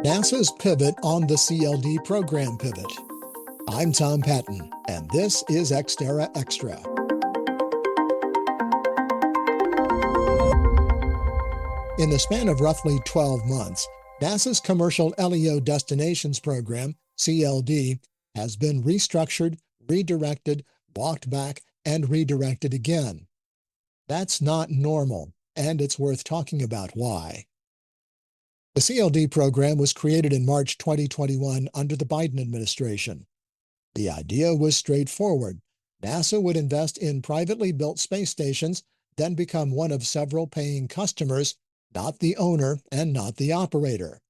NASA's pivot on the CLD program pivot. I'm Tom Patton, and this is Xterra Extra. In the span of roughly 12 months, NASA's Commercial LEO Destinations Program, CLD, has been restructured, redirected, walked back, and redirected again. That's not normal, and it's worth talking about why. The CLD program was created in March 2021 under the Biden administration. The idea was straightforward. NASA would invest in privately built space stations, then become one of several paying customers, not the owner and not the operator.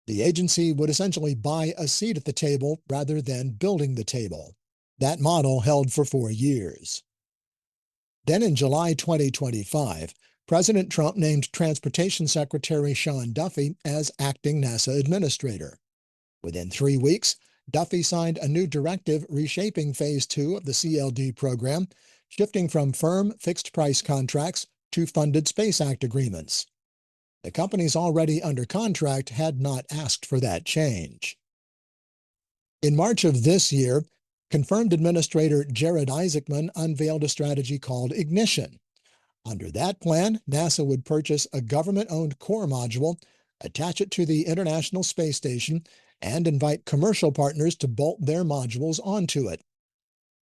The agency would essentially buy a seat at the table rather than building the table. That model held for 4 years. Then in July 2025, President Trump named Transportation Secretary Sean Duffy as acting NASA administrator. Within 3 weeks, Duffy signed a new directive reshaping Phase 2 of the CLD program, shifting from firm fixed-price contracts to funded Space Act agreements. The companies already under contract had not asked for that change. In March of this year, confirmed Administrator Jared Isaacman unveiled a strategy called Ignition. Under that plan, NASA would purchase a government-owned core module, attach it to the International Space Station, and invite commercial partners to bolt their modules onto it.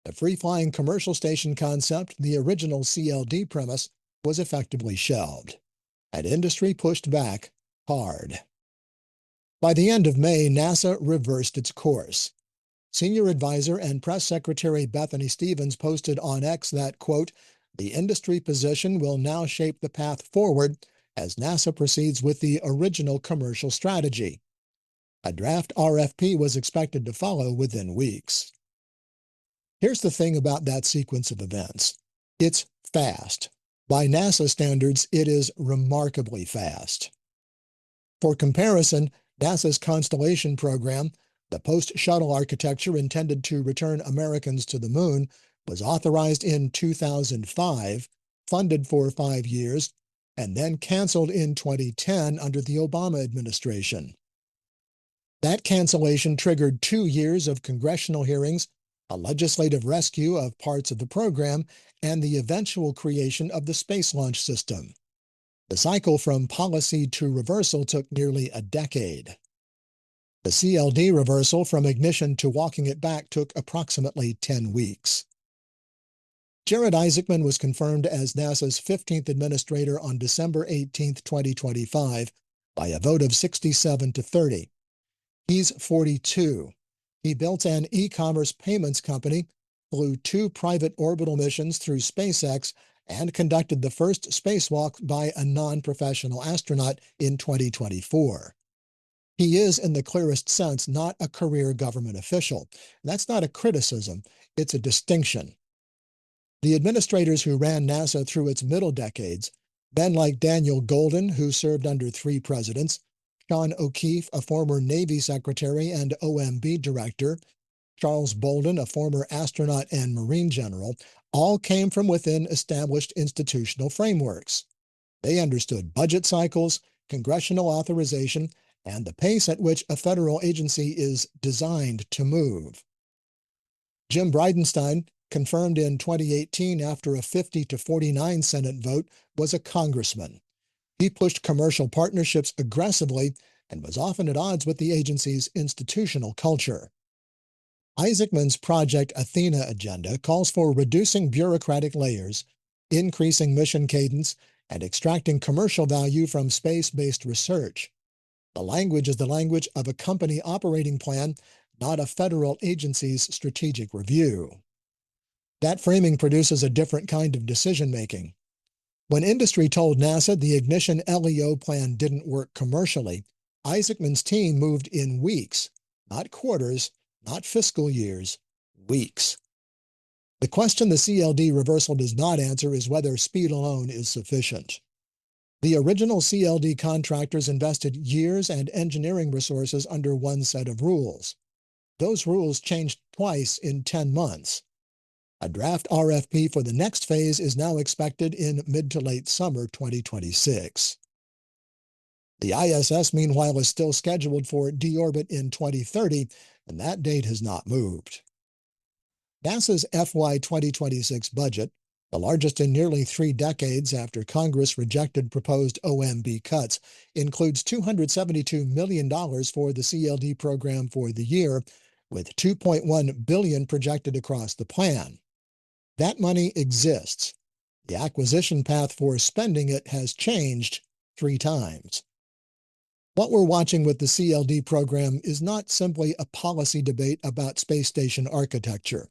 The free-flying commercial station concept, the original CLD premise, was effectively shelved, and industry pushed back hard. By the end of May, NASA reversed its course. Senior advisor and press secretary Bethany Stevens posted on X that, quote, "The industry position will now shape the path forward as NASA proceeds with the original commercial strategy." A draft RFP was expected to follow within weeks. Here's the thing about that sequence of events. It's fast. By NASA standards, it is remarkably fast. For comparison, NASA's Constellation program, the post-shuttle architecture intended to return Americans to the moon, was authorized in 2005, funded for 5 years, and then canceled in 2010 under the Obama administration. That cancellation triggered 2 years of congressional hearings, a legislative rescue of parts of the program, and the eventual creation of the Space Launch System. The cycle from policy to reversal took nearly a decade. The CLD reversal from ignition to walking it back took approximately 10 weeks. Jared Isaacman was confirmed as NASA's 15th administrator on December 18, 2025, by a vote of 67 to 30. He's 42. He built an e-commerce payments company, flew 2 private orbital missions through SpaceX, and conducted the first spacewalk by a non-professional astronaut in 2024. He is, in the clearest sense, not a career government official. That's not a criticism, it's a distinction. The administrators who ran NASA through its middle decades, men like Daniel Golden, who served under 3 presidents, Sean O'Keefe, a former Navy secretary and OMB director, Charles Bolden, a former astronaut and Marine general, all came from within established institutional frameworks. They understood budget cycles, congressional authorization, and the pace at which a federal agency is designed to move. Jim Bridenstine, confirmed in 2018 after a 50 to 49 Senate vote, was a congressman. He pushed commercial partnerships aggressively and was often at odds with the agency's institutional culture. Isaacman's Project Athena agenda calls for reducing bureaucratic layers, increasing mission cadence, and extracting commercial value from space-based research. The language is the language of a company operating plan, not a federal agency's strategic review. That framing produces a different kind of decision-making. When industry told NASA the Ignition LEO plan didn't work commercially, Isaacman's team moved in weeks, not quarters, not fiscal years, weeks. The question the CLD reversal does not answer is whether speed alone is sufficient. The original CLD contractors invested years and engineering resources under one set of rules. Those rules changed twice in 10 months. A draft RFP for the next phase is now expected in mid to late summer 2026. The ISS, meanwhile, is still scheduled for deorbit in 2030, and that date has not moved. NASA's FY 2026 budget, the largest in nearly 3 decades after Congress rejected proposed OMB cuts, includes $272 million for the CLD program for the year, with $2.1 billion projected across the plan. That money exists. The acquisition path for spending it has changed 3 times. What we're watching with the CLD program is not simply a policy debate about space station architecture.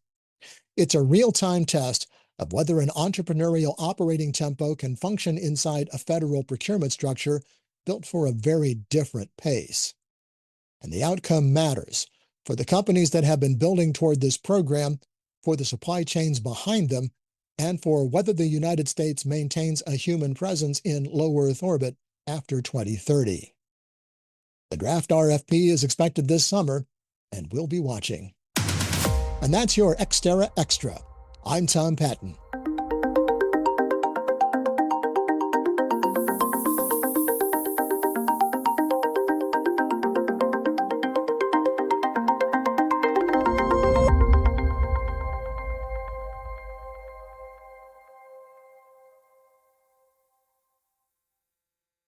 It's a real-time test of whether an entrepreneurial operating tempo can function inside a federal procurement structure built for a very different pace. And the outcome matters for the companies that have been building toward this program, for the supply chains behind them, and for whether the United States maintains a human presence in low Earth orbit after 2030. The draft RFP is expected this summer, and we'll be watching. And that's your Xterra Extra. I'm Tom Patton.